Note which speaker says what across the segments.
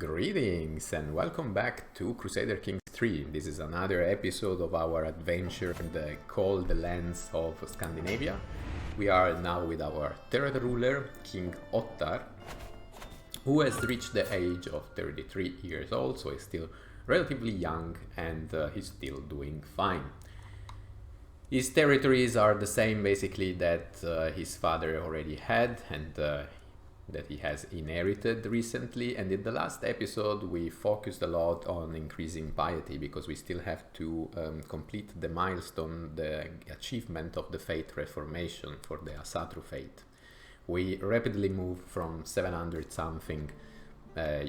Speaker 1: Greetings and welcome back to Crusader Kings 3. This is another episode of our adventure in the cold lands of Scandinavia. We are now with our third ruler, King Ottar, who has reached the age of 33 years old, so he's still relatively young and he's still doing fine. His territories are the same basically that his father already had and that he has inherited recently, and in the last episode we focused a lot on increasing piety because we still have to complete the milestone, the achievement of the faith reformation for the Asatru faith. We rapidly moved from 700 something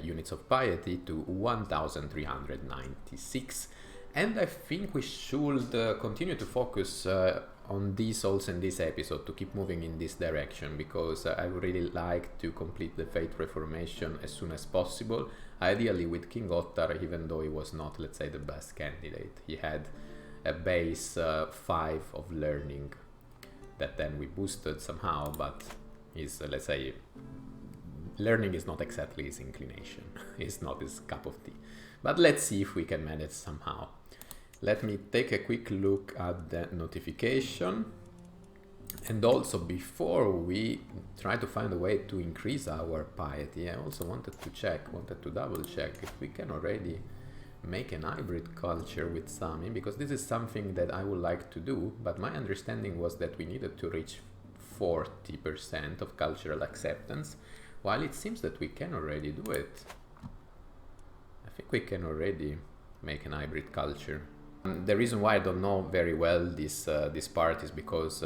Speaker 1: units of piety to 1396, and I think we should continue to focus on this also in this episode, to keep moving in this direction, because I would really like to complete the faith reformation as soon as possible, ideally with King Ottar, even though he was not, let's say, the best candidate. He had a base 5 of learning that then we boosted somehow, but his, let's say, learning is not exactly his inclination. It's not his cup of tea, but let's see if we can manage somehow. Let me take a quick look at the notification, and also before we try to find a way to increase our piety, I also wanted to double check if we can already make an hybrid culture with Sami, because this is something that I would like to do, but my understanding was that we needed to reach 40% of cultural acceptance, while it seems that we can already do it. I think we can already make an hybrid culture. The reason why I don't know very well this part is because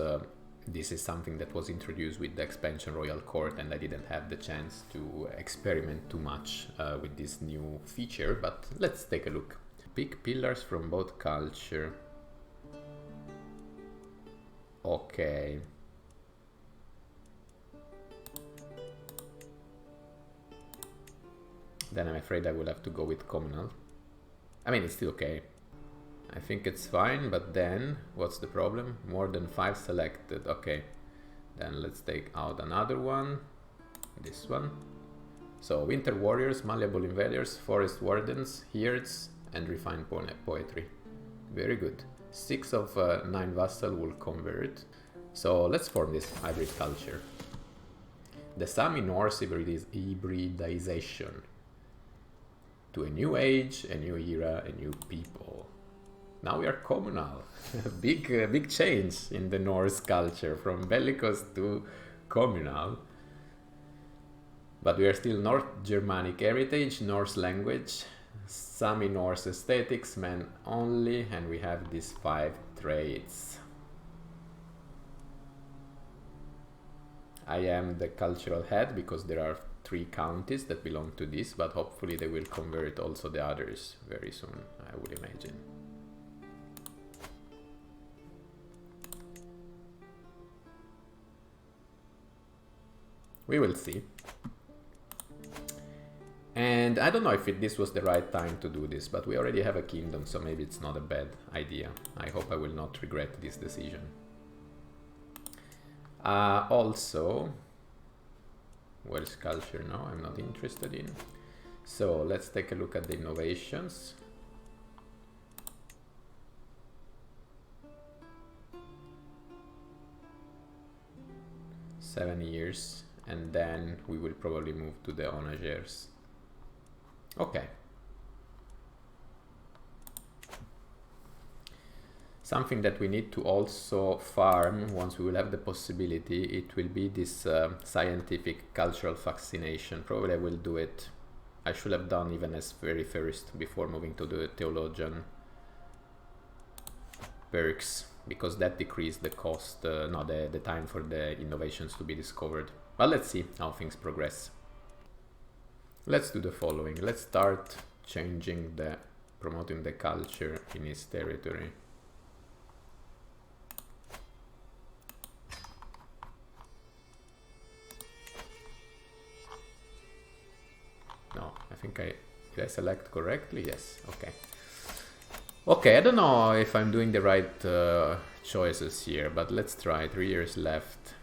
Speaker 1: this is something that was introduced with the expansion Royal Court, and I didn't have the chance to experiment too much with this new feature, but let's take a look. Pick pillars from both culture. Okay. Then I'm afraid I will have to go with communal. I mean, it's still okay. I think it's fine, but then what's the problem? More than 5 selected. Okay, then let's take out another one, this one. So winter warriors, malleable invaders, forest wardens, herds, and refined poetry. Very good. 6 of 9 vassal will convert. So let's form this hybrid culture. The Sami Norse hybridization. To a new age, a new era, a new people. Now we are communal. big change in the Norse culture, from bellicose to communal. But we are still North Germanic heritage, Norse language, Sami Norse aesthetics, men only, and we have these 5 traits. I am the cultural head because there are 3 counties that belong to this, but hopefully they will convert also the others very soon, I would imagine. We will see. And I don't know if this was the right time to do this, but we already have a kingdom, so maybe it's not a bad idea. I hope I will not regret this decision. Also, Welsh culture, no, I'm not interested in. So let's take a look at the innovations. Seven years. And then we will probably move to the onagers. Okay. Something that we need to also farm once we will have the possibility, it will be this scientific cultural fascination. Probably I will do it. I should have done even as very first before moving to the theologian perks, because that decreased the cost, the time for the innovations to be discovered. But let's see how things progress. Let's do the following. Let's start promoting the culture in his territory. No, I think did I select correctly? Yes, okay. Okay, I don't know if I'm doing the right choices here, but let's try. 3 years left.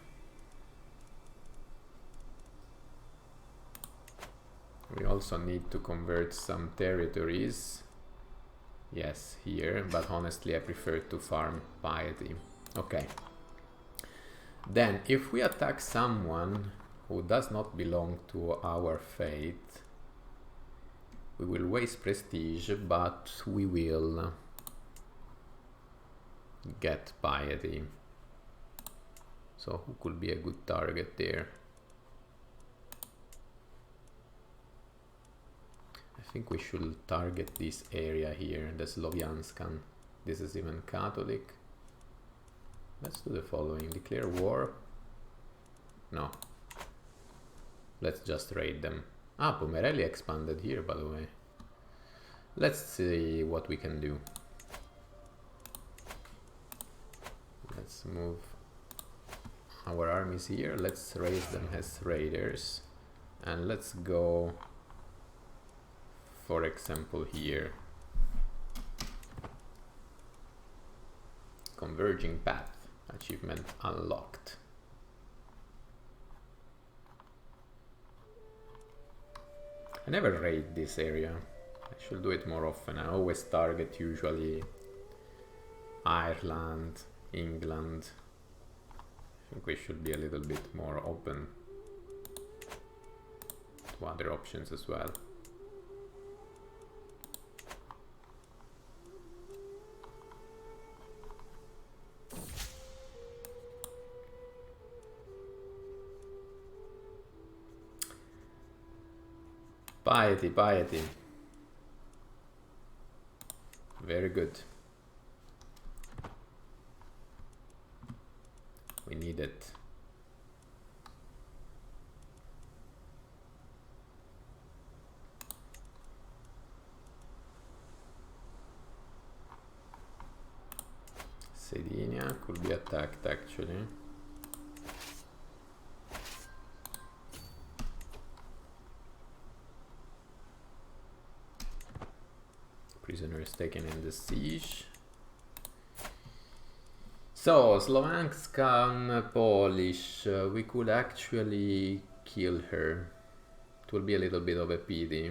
Speaker 1: We also need to convert some territories. Yes, here, but honestly I prefer to farm piety. Okay. Then, if we attack someone who does not belong to our fate, we will waste prestige, but we will get piety. So who could be a good target there? I think we should target this area here, the Slovianskan. This is even Catholic. Let's do the following. Declare war. No. Let's just raid them. Ah, Pomerelli expanded here, by the way. Let's see what we can do. Let's move our armies here. Let's raise them as raiders. And let's go, for example, here. Converging path. Achievement unlocked. I never raid this area. I should do it more often. I always target usually Ireland, England. I think we should be a little bit more open to other options as well. Piety, piety. Very good. We need it. Sardinia could be attacked actually. Prisoners taken in the siege. So, Slovanskan Polish, we could actually kill her. It will be a little bit of a pity.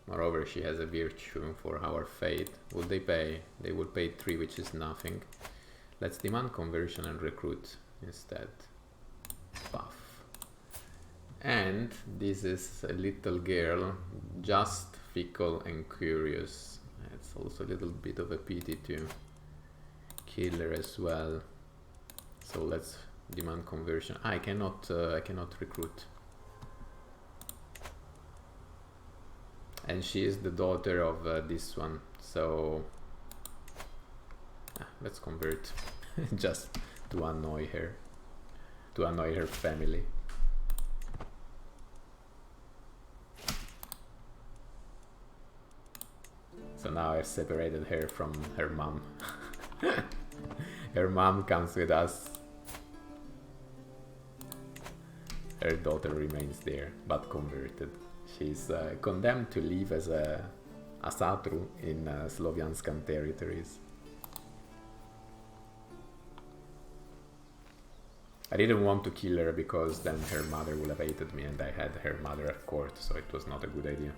Speaker 1: Moreover, she has a virtue for our fate. Would they pay? They would pay 3, which is nothing. Let's demand conversion and recruit instead. Puff. And this is a little girl, just fickle and curious. It's also a little bit of a pity to kill her as well. So let's demand conversion. I cannot recruit. And she is the daughter of this one, so let's convert just to annoy her, family. So now I've separated her from her mom. Her mom comes with us. Her daughter remains there, but converted. She's condemned to live as a Satru in Slovianskan territories. I didn't want to kill her because then her mother would have hated me and I had her mother at court, so it was not a good idea.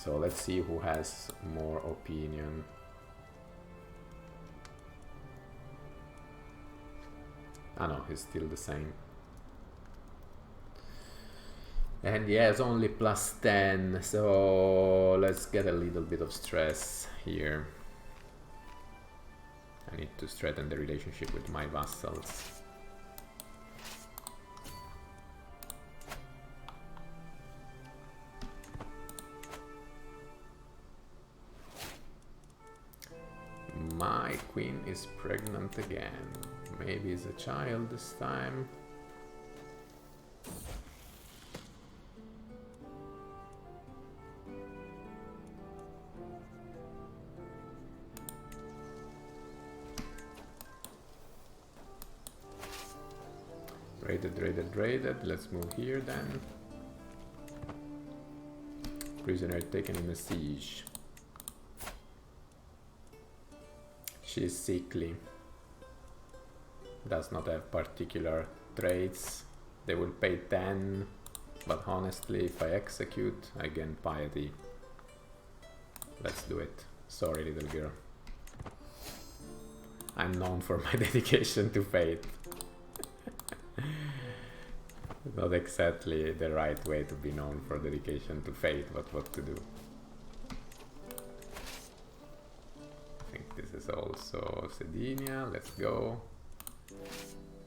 Speaker 1: So let's see who has more opinion. Ah no, it's still the same. And yeah, it's only plus 10, so let's get a little bit of stress here. I need to strengthen the relationship with my vassals. My queen is pregnant again. Maybe it's a child this time. Raided. Let's move here then. Prisoner taken in a siege. She's sickly. does not have particular traits. They will pay 10, but honestly, if I execute, I gain piety. Let's do it. Sorry, little girl. I'm known for my dedication to faith. Not exactly the right way to be known for dedication to faith, but what to do. I think this is also Sardinia. Let's go.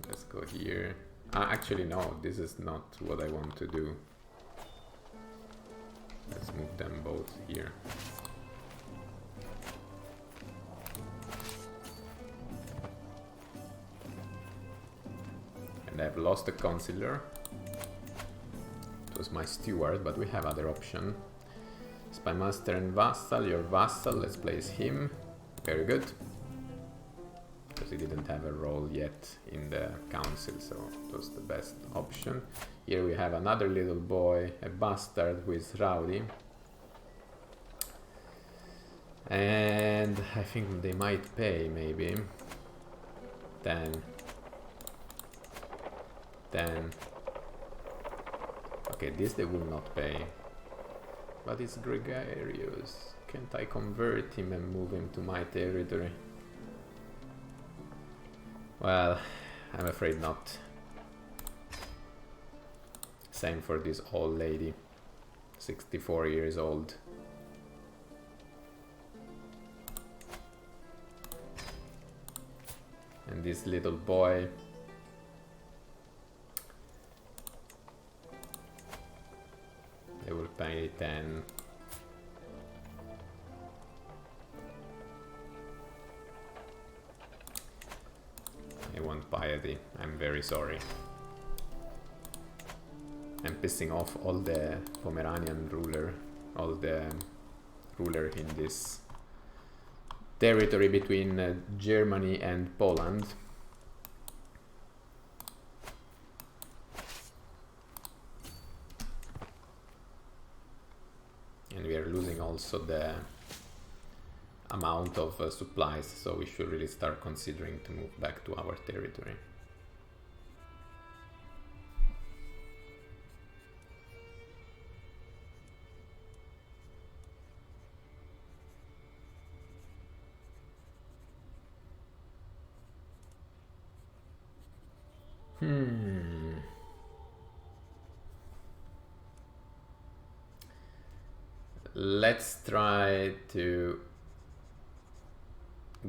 Speaker 1: Let's go here. Actually, no, this is not what I want to do. Let's move them both here. And I've lost a consular. It was my steward, but we have other option. Spy master and vassal, your vassal, let's place him. Very good. Because he didn't have a role yet in the council, so it was the best option. Here we have another little boy, a bastard who is rowdy. And I think they might pay, maybe. 10. Okay, this they will not pay. But it's gregarious. Can't I convert him and move him to my territory? Well, I'm afraid not. Same for this old lady. 64 years old. And this little boy. They will pay 10. I want piety. I'm very sorry. I'm pissing off all the Pomeranian ruler, all the ruler in this territory between Germany and Poland. And we are losing also the amount of supplies, so we should really start considering to move back to our territory. Let's try to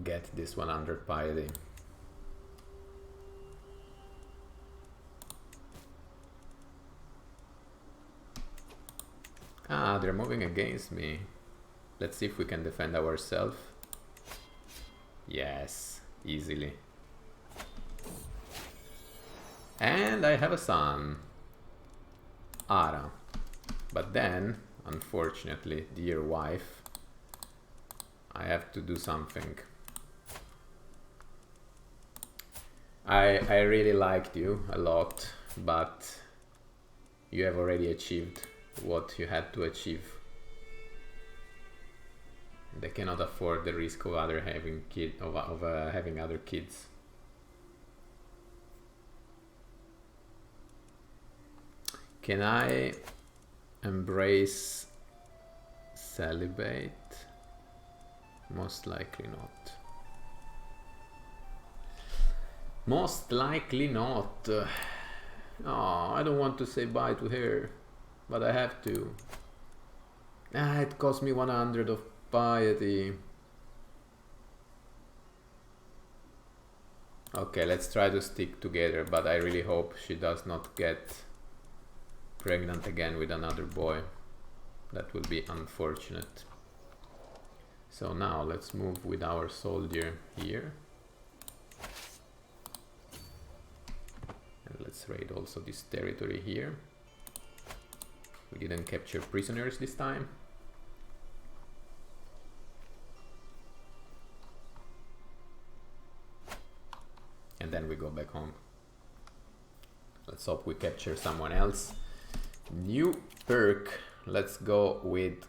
Speaker 1: get this one under piety. Ah, they're moving against me. Let's see if we can defend ourselves. Yes, easily. And I have a son, Ara. But then, unfortunately, dear wife, I have to do something. I really liked you a lot, but you have already achieved what you had to achieve. They cannot afford the risk of having other kids. Can I embrace celibate? Most likely not. Most likely not. Oh, I don't want to say bye to her, but I have to. It cost me 100 of piety. Okay, let's try to stick together, but I really hope she does not get pregnant again with another boy. That will be unfortunate. So now let's move with our soldier here. And let's raid also this territory here. We didn't capture prisoners this time. And then we go back home. Let's hope we capture someone else. New perk. Let's go with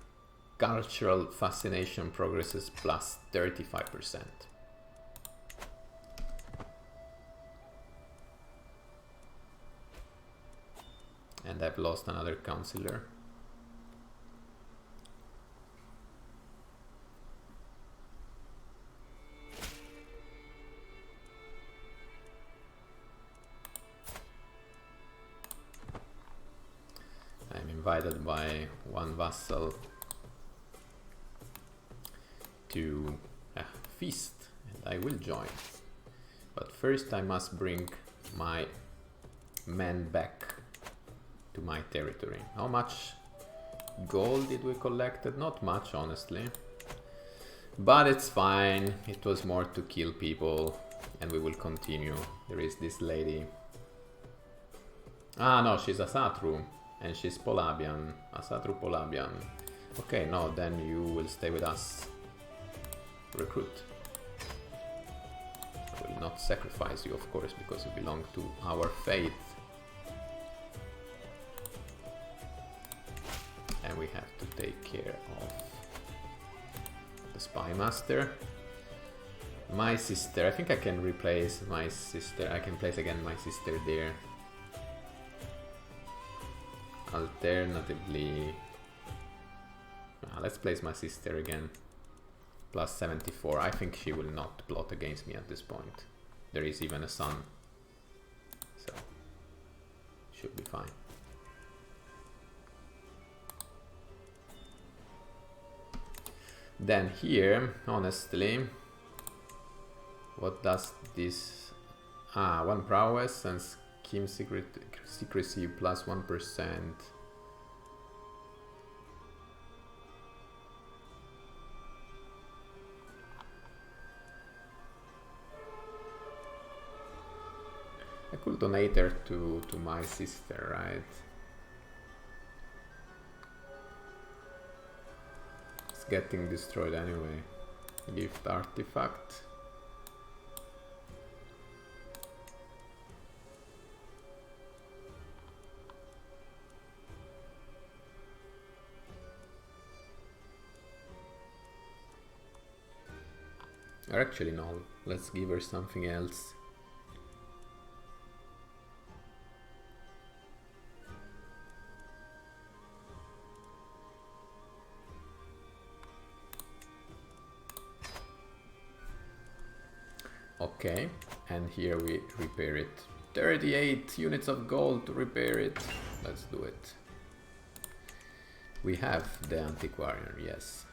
Speaker 1: cultural fascination progresses plus 35%. And I've lost another councillor. I'm invited by one vassal to a feast, and I will join. But first I must bring my men back to my territory. How much gold did we collect? Not much, honestly. But it's fine. It was more to kill people, and we will continue. There is this lady. Ah, no, she's Asatru, and she's Polabian. Asatru Polabian. Okay, no, then you will stay with us. Recruit. I will not sacrifice you, of course, because you belong to our faith. And we have to take care of the spy master. My sister, I think I can replace my sister. I can place again my sister there. Alternatively, let's place my sister again. Plus 74. I think she will not plot against me at this point. There is even a son, so should be fine. Then here, honestly, what does this? Ah, 1 prowess and scheme secrecy plus 1%. I could donate her to my sister, right? It's getting destroyed anyway. Gift artifact. Or actually no, let's give her something else. Okay, and here we repair it. 38 units of gold to repair it. Let's do it. We have the antiquarian, yes.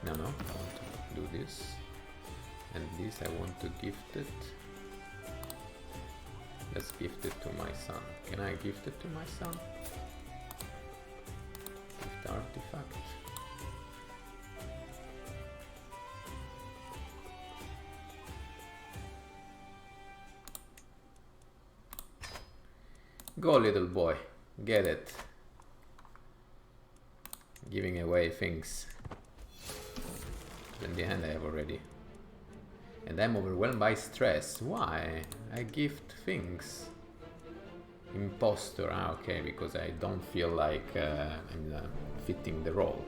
Speaker 1: No, I want to do this. And this I want to gift it. Let's gift it to my son. Can I gift it to my son? Gift artifact. Go, little boy. Get it. Giving away things. In the end I have already. And I'm overwhelmed by stress. Why? I gift things. Imposter. Ah, okay, because I don't feel like I'm fitting the role.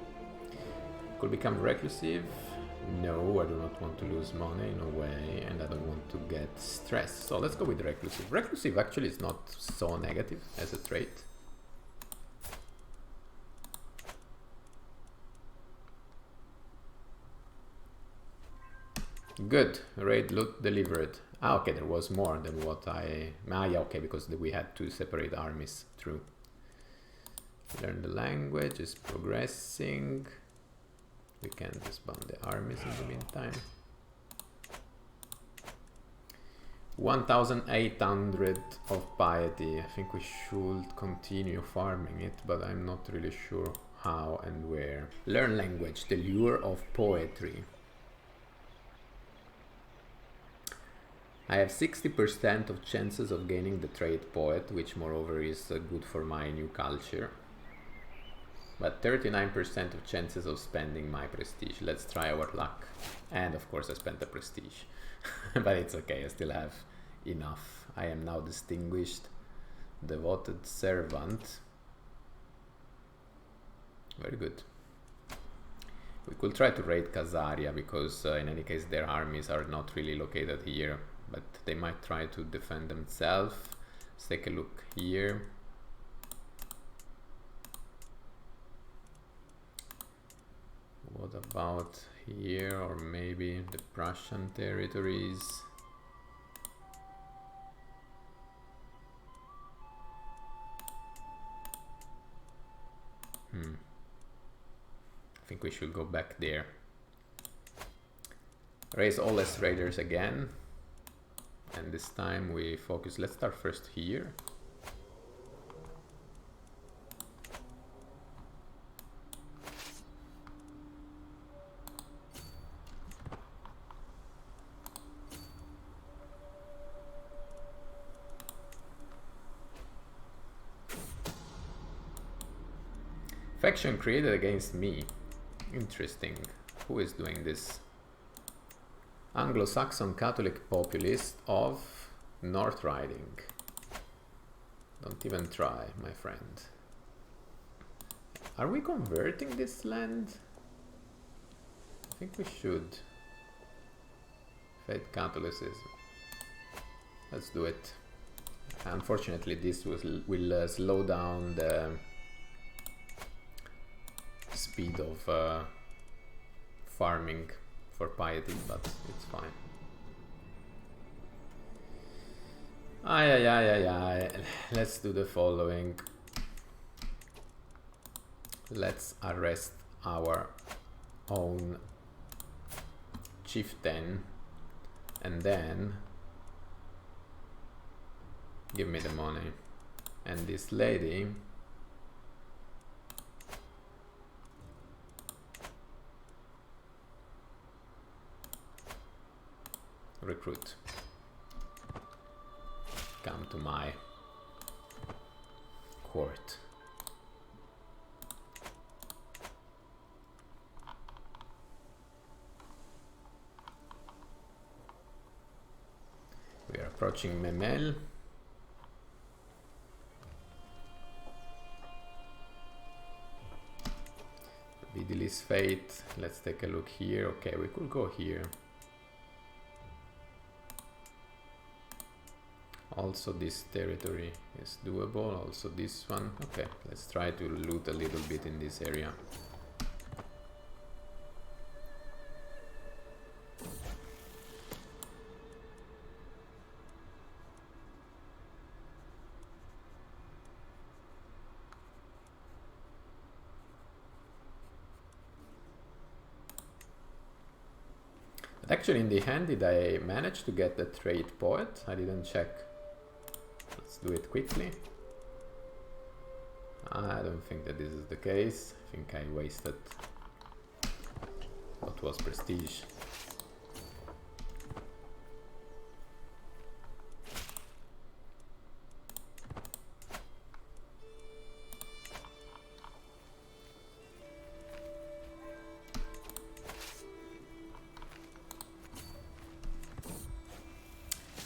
Speaker 1: Could become reclusive. No, I do not want to lose money, no way. And I don't want to get stressed. So let's go with reclusive. Reclusive actually is not so negative as a trait. Good, raid loot delivered. Ah, okay, there was more than what I... Ah, yeah, okay, because we had to separate armies. True. Learn the language, is progressing. We can disband the armies in the meantime. 1,800 of piety. I think we should continue farming it, but I'm not really sure how and where. Learn language, the lure of poetry. I have 60% of chances of gaining the trait poet, which moreover is good for my new culture. But 39% of chances of spending my prestige. Let's try our luck. And of course I spent the prestige. But it's okay, I still have enough. I am now distinguished, devoted servant. Very good. We could try to raid Khazaria, because in any case their armies are not really located here, but they might try to defend themselves. Let's take a look here. What about here, or maybe the Prussian territories? I think we should go back there. Raise all as raiders again. And this time we focus. Let's start first here. Faction created against me. Interesting. Who is doing this? Anglo-Saxon Catholic populist of North Riding. Don't even try, my friend. Are we converting this land? I think we should. Faith Catholicism. Let's do it. Unfortunately, this will slow down the speed of farming for piety, but it's fine. Let's do the following. Let's arrest our own chieftain and then give me the money. And this lady, recruit, come to my court. We are approaching Memel. Vidilis fate. Let's take a look here. Okay, we could go here. Also this territory is doable, also this one. Okay, let's try to loot a little bit in this area. But actually in the hand, did I manage to get the trade poet? I didn't check. Let's do it quickly. I don't think that this is the case. I think I wasted what was prestige.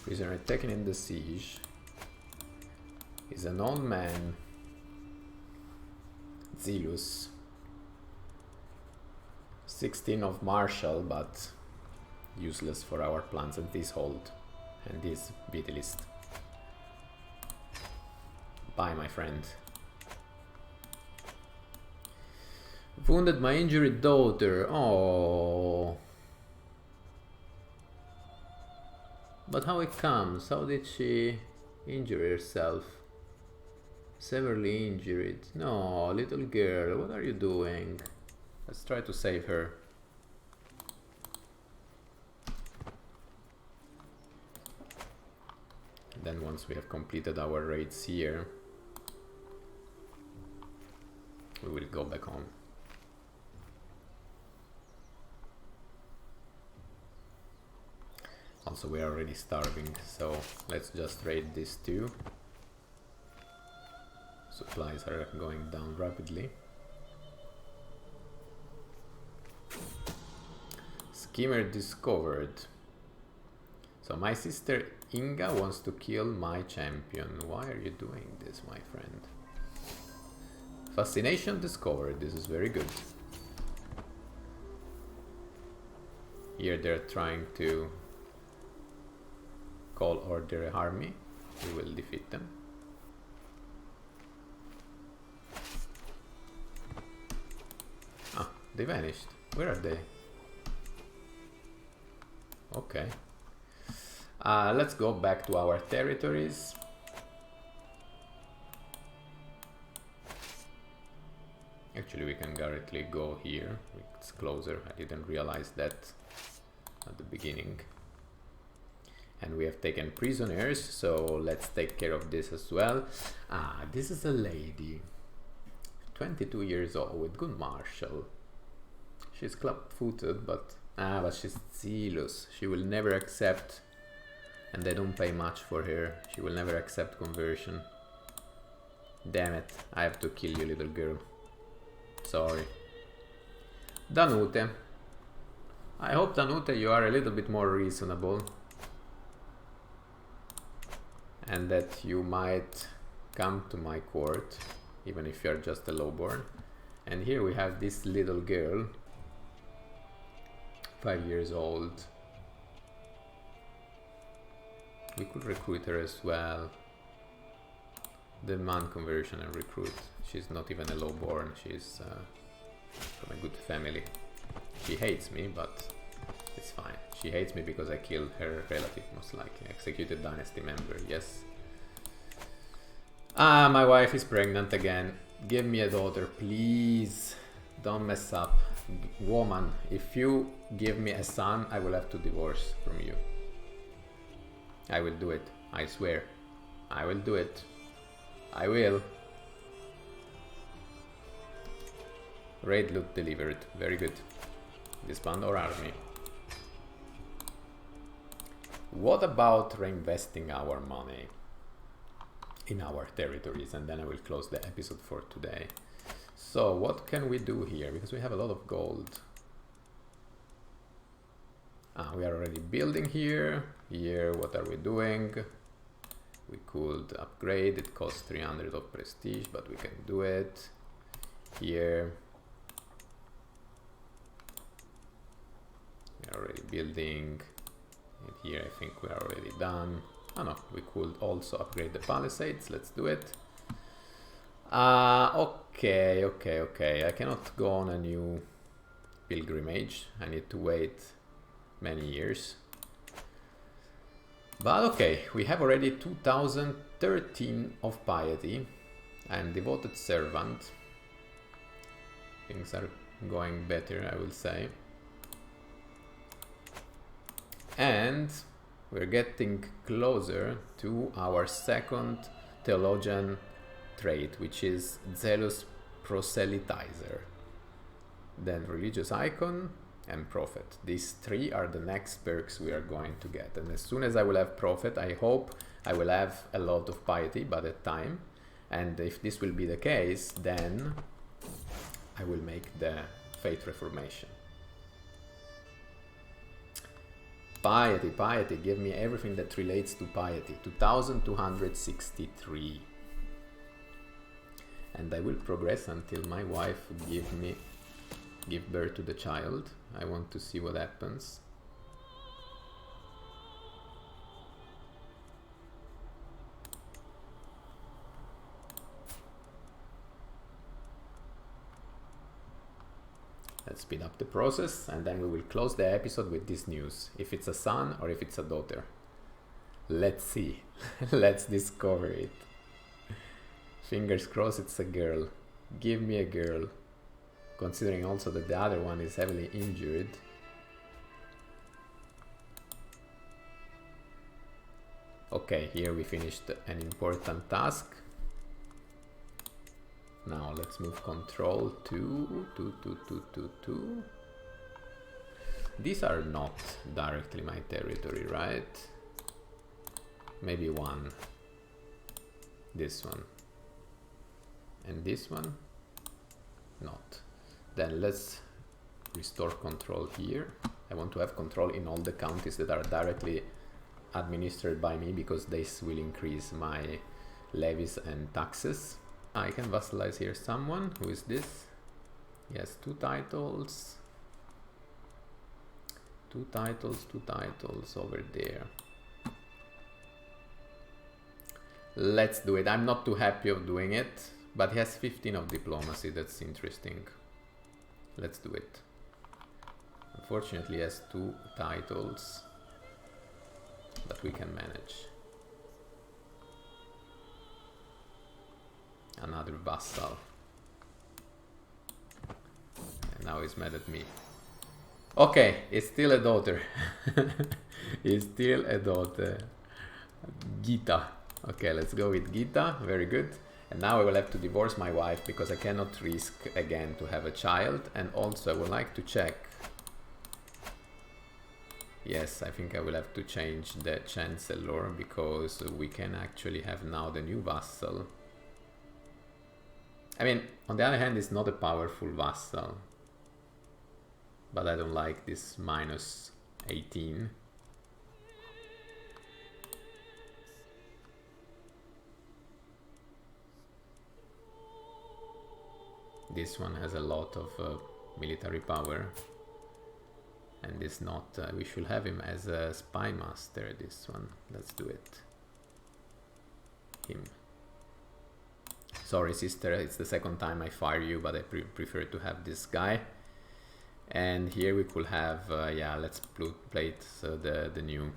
Speaker 1: Prisoner taken in the siege. Is an old man, Zilus, 16 of martial, but useless for our plans, and this hold, and this vitalist. Bye, my friend. Wounded my injured daughter. Oh. But how it comes? How did she injure herself? Severely injured. No, little girl, what are you doing? Let's try to save her. Then once we have completed our raids here, we will go back home. Also, we are already starving, so let's just raid these two. Supplies are going down rapidly. Schemer discovered. So my sister Inga wants to kill my champion. Why are you doing this, my friend? Fascination discovered. This is very good. Here they're trying to call order army. We will defeat them. Ah, they vanished. Where are they? Okay. Let's go back to our territories. Actually, we can directly go here. It's closer. I didn't realize that at the beginning. And we have taken prisoners, so let's take care of this as well. Ah, this is a lady. 22 years old with good martial. She's club-footed, but she's zealous. She will never accept, and they don't pay much for her. She will never accept conversion. Damn it, I have to kill you, little girl. Sorry. Danute. I hope, Danute, you are a little bit more reasonable. And that you might come to my court, even if you're just a lowborn. And here we have this little girl, 5 years old. We could recruit her as well. Demand conversion and recruit. She's not even a lowborn, she's from a good family. She hates me, but it's fine. She hates me because I killed her relative, most likely. Executed dynasty member, yes. Ah, my wife is pregnant again. Give me a daughter, please. Don't mess up. Woman, if you give me a son, I will have to divorce from you. I will do it. I swear. I will do it. I will. Raid loot delivered. Very good. Disband our army. What about reinvesting our money in our territories? And then I will close the episode for today. So what can we do here? Because we have a lot of gold. We are already building here. Here, what are we doing? We could upgrade. It costs 300 of prestige, but we can do it. Here, we are already building. And here, I think we are already done. Oh no, we could also upgrade the palisades. Let's do it. Okay. I cannot go on a new pilgrimage. I need to wait many years. But okay, we have already 2013 of piety. I am devoted servant. Things are going better, I will say. And we're getting closer to our second theologian trait, which is zealous proselytizer. Then religious icon and prophet. These three are the next perks we are going to get. And as soon as I will have prophet, I hope I will have a lot of piety by that time. And if this will be the case, then I will make the faith reformation. Piety, give me everything that relates to piety. 2263. And I will progress until my wife give birth to the child. I want to see what happens. Let's speed up the process, and then we will close the episode with this news. If it's a son or if it's a daughter. Let's see. Let's discover it. Fingers crossed it's a girl. Give me a girl. Considering also that the other one is heavily injured. Okay, here we finished an important task. Now let's move control to. These are not directly my territory, right? Maybe one. This one. And this one? Not. Then let's restore control here. I want to have control in all the counties that are directly administered by me because this will increase my levies and taxes. I can vassalize here someone. Who is this? Yes, 2 titles. 2 titles, 2 titles over there. Let's do it. I'm not too happy of doing it, but he has 15 of diplomacy. That's interesting. Let's do it. Unfortunately, he has 2 titles, but we can manage. Another vassal. And now he's mad at me. Okay, it's still a daughter. It's still a daughter. Gita. Okay, let's go with Gita. Very good. And now I will have to divorce my wife because I cannot risk again to have a child. And also I would like to check. Yes, I think I will have to change the chancellor because we can actually have now the new vassal. I mean, on the other hand, it's not a powerful vassal. But I don't like this minus 18. This one has a lot of military power. And it's not, we should have him as a spy master, this one. Let's do it. Him. Sorry, sister, it's the second time I fire you, but I prefer to have this guy. And here we could have, yeah, let's plate the new.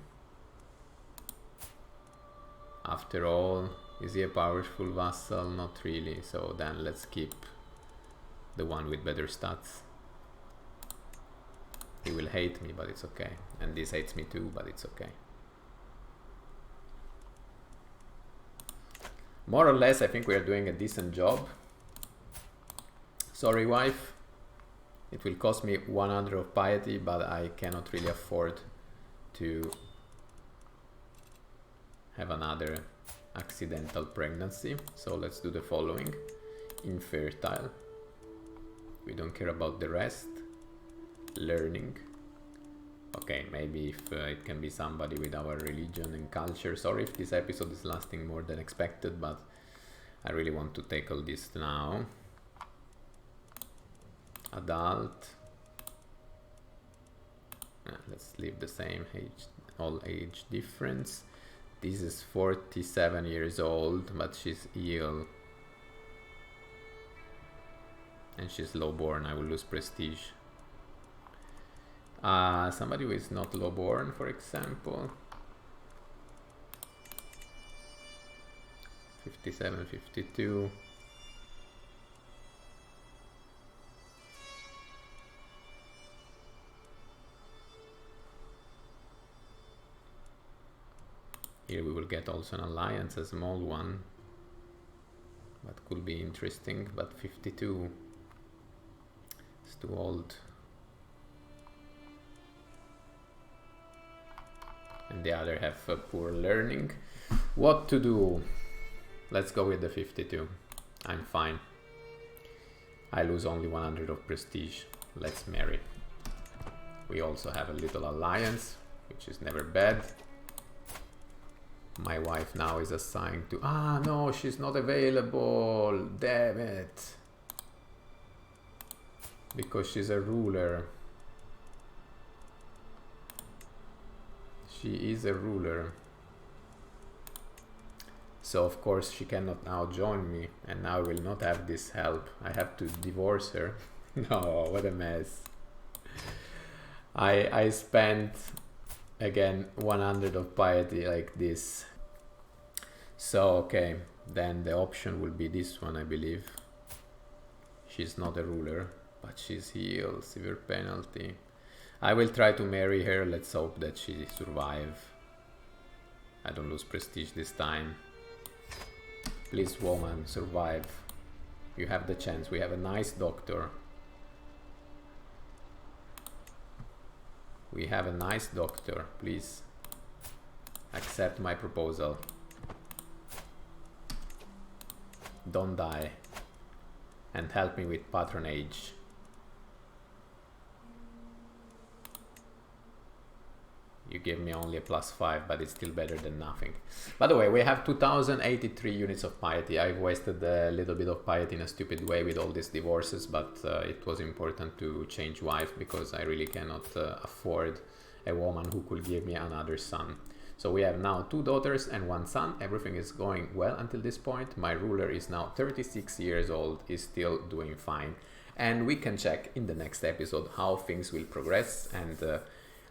Speaker 1: After all, is he a powerful vassal? Not really, so then let's keep the one with better stats. He will hate me, but it's okay. And this hates me too, but it's okay. More or less, I think we are doing a decent job. Sorry, wife. It will cost me 100 of piety, but I cannot really afford to have another accidental pregnancy. So let's do the following. Infertile. We don't care about the rest. Learning. Okay, maybe if it can be somebody with our religion and culture. Sorry if this episode is lasting more than expected, but I really want to tackle this now. Adult. Let's leave the same age, all age difference. This is 47 years old, but she's ill. And she's lowborn. I will lose prestige. Somebody who is not lowborn, for example. 57, 52. Here we will get also an alliance, a small one. That could be interesting, but 52 is too old. And the other have poor learning. What to do? Let's go with the 52. I'm fine. I lose only 100 of prestige. Let's marry. We also have a little alliance, which is never bad. My wife now is assigned to... Ah, no, she's not available. Damn it. Because she's a ruler. She is a ruler. So of course she cannot now join me, and now I will not have this help. I have to divorce her. No, what a mess. I spent again 100 of piety like this. So okay, then the option will be this one, I believe. She's not a ruler, but she's healed, severe penalty. I will try to marry her. Let's hope that she survives. I don't lose prestige this time. Please, woman, survive. You have the chance. We have a nice doctor. We have a nice doctor. Please accept my proposal. Don't die. And help me with patronage. You gave me only a +5, but it's still better than nothing. By the way, we have 2083 units of piety. I've wasted a little bit of piety in a stupid way with all these divorces, but it was important to change wife because I really cannot afford a woman who could give me another son. So we have now 2 daughters and 1 son. Everything is going well until this point. My ruler is now 36 years old, is still doing fine. And we can check in the next episode how things will progress and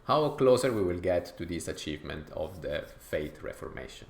Speaker 1: how closer we will get to this achievement of the faith reformation.